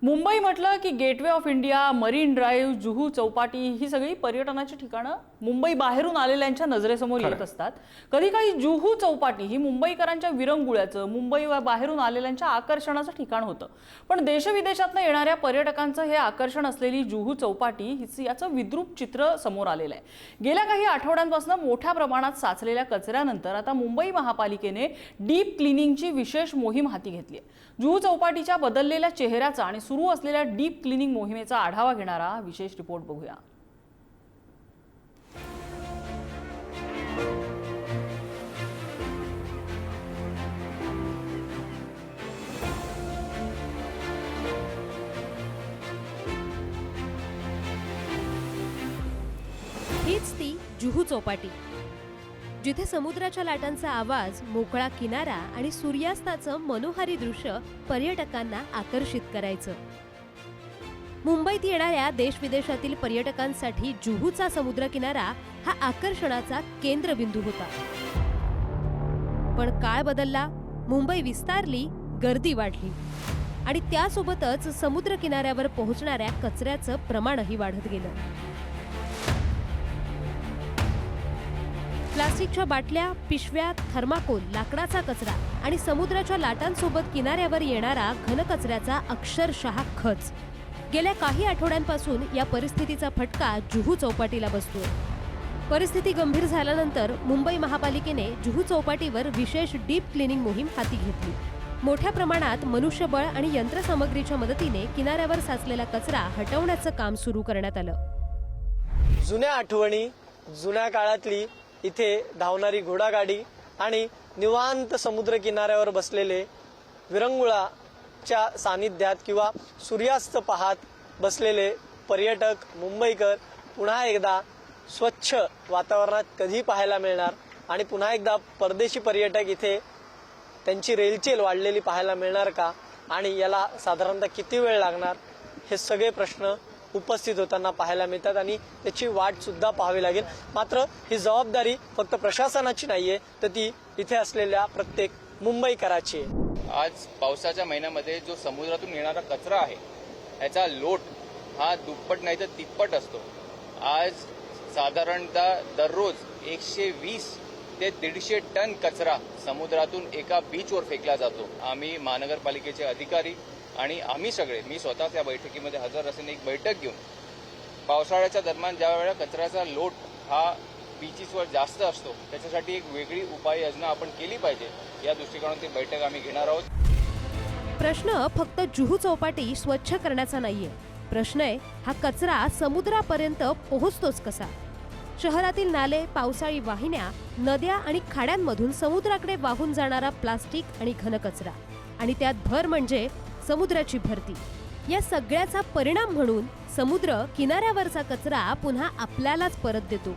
मुंबई म्हटलं की gateway of India, marine drive, Juhu Chowpatty ही सगळी पर्यटनाची ठिकाणं मुंबई बाहेरून आलेल्यांच्या नजरेसमोर येत असतात। कधी काही जुहू चौपाटी ही मुंबईकरांच्या विरंगुळ्याचं, मुंबई बाहेरून आलेल्यांच्या आकर्षणाचं ठिकाण होतं। पण देशविदेशातून येणाऱ्या पर्यटकांचं हे आकर्षण असलेली जुहू चौपाटी याचं विद्रूप चित्र समोर आलेलं आहे। गेल्या काही आठवड्यांपासून मोठ्या प्रमाणात साचलेल्या कचऱ्यानंतर आता मुंबई महापालिकेने डीप क्लिनिंगची विशेष मोहीम हाती घेतली आहे। जुहू चौपाटीच्या बदललेल्या चेहऱ्याचा आणि सुरू असलेल्या डीप क्लिनिंग मोहिमेचा आढावा घेणारा विशेष रिपोर्ट बघूया। हीच ती जुहू चौपाटी, जिथे समुद्राच्या लाटांचा आवाज, मोकळा किनारा आणि सूर्यास्ताचं मनोहारी दृश्य पर्यटकांना आकर्षित करायचं। मुंबईत येणाऱ्या देश-विदेशातील पर्यटकांसाठी जुहूचा समुद्रकिनारा हा आकर्षणाचा केंद्रबिंदू होता। पण काळ बदलला, मुंबई विस्तारली, गर्दी वाढली आणि त्यासोबतच समुद्र किनाऱ्यावर पोहोचणाऱ्या कचऱ्याचं प्रमाणही वाढत गेलं। प्लास्टिकच्या बाटल्या, पिशव्या, थर्माकोल, लाकडाचा कचरा आणि समुद्राच्या लाटांसोबत किनाऱ्यावर येणारा घनकचऱ्याचा अक्षरशः खच। गेल्या काही आठवड्यांपासून या परिस्थितीचा फटका जुहू चौपाटीला बसतोय। परिस्थिती गंभीर झाल्यानंतर मुंबई महापालिकेने जुहू चौपाटीवर विशेष डीप क्लिनिंग मोहीम हाती घेतली। मोठ्या प्रमाणात मनुष्यबळ आणि यंत्रसामग्रीच्या मदतीने किनाऱ्यावर साचलेला कचरा हटवण्याचं काम सुरू करण्यात आलं। जुन्या आठवणी, जुन्या काळातली इथे धावणारी घोडागाडी आणि निवांत समुद्र किनाऱ्यावर बसलेले विरंगुळाच्या सानिध्यात किंवा सूर्यास्त पाहत बसलेले पर्यटक मुंबईकर पुन्हा एकदा स्वच्छ वातावरणात कधी पाहायला मिळणार आणि पुन्हा एकदा परदेशी पर्यटक इथे त्यांची रेलचेल वाढलेली पाहायला मिळणार का आणि याला साधारणतः किती वेळ लागणार, हे सगळे प्रश्न उपस्थित होताना पाहायला मिळतात आणि त्याची वाट सुद्धा पाहावी लागेल। मात्र ही जबाबदारी फक्त प्रशासनाची नाहीये, तर ती इथे असलेल्या प्रत्येक मुंबईकराची आहे। आज पावसाच्या महिन्यामध्ये जो समुद्रातून येणारा कचरा आहे याचा लोट हा दुप्पट नाही तर तिप्पट असतो। आज साधारणतः दररोज 120 ते 150 टन कचरा समुद्रातून एका बीचवर फेकला जातो। आम्ही महानगरपालिकेचे अधिकारी आणि आम्ही सगळे, मी स्वतः या बैठकीमध्ये हजर असून एक बैठक घेऊन पावसाळ्याच्या दरम्यान ज्या वेळेला कचऱ्याचा लोट हा बीचीसवर जास्त असतो त्याच्यासाठी एक वेगळी उपाययोजना आपण केली पाहिजे, या दृष्टिकोनातून ती बैठक आम्ही घेणार आहोत। प्रश्न फक्त जुहू चौपाटी स्वच्छ करण्याचा नाहीये, प्रश्न आहे हा कचरा समुद्रापर्यंत पोहोचतोच कसा। शहरातील नाले, पावसाळी वाहिन्या, नद्या आणि खाड्यांमधून समुद्राकडे वाहून जाणारा प्लास्टिक आणि घनकचरा आणि त्यात भर म्हणजे समुद्राची भरती, या सगळ्याचा परिणाम म्हणून समुद्र किनाऱ्यावरचा कचरा पुन्हा आपल्यालाच परत देतो।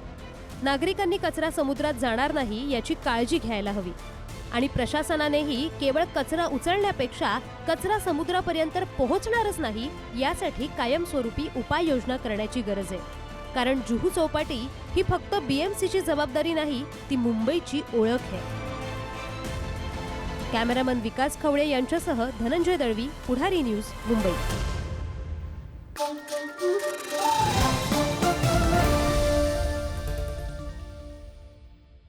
नागरिकांनी कचरा समुद्रात जाणार नाही याची काळजी घ्यायला हवी आणि प्रशासनानेही केवळ कचरा उचलण्यापेक्षा कचरा समुद्रापर्यंत पोहोचणारच नाही यासाठी कायमस्वरूपी उपाययोजना करण्याची गरज आहे। कारण जुहू चौपाटी ही फक्त BMCची जबाबदारी नाही, ती मुंबईची ओळख आहे। कॅमेरामन विकास खवळे यांच्यासह धनंजय दळवी, पुढारी न्यूज, मुंबई।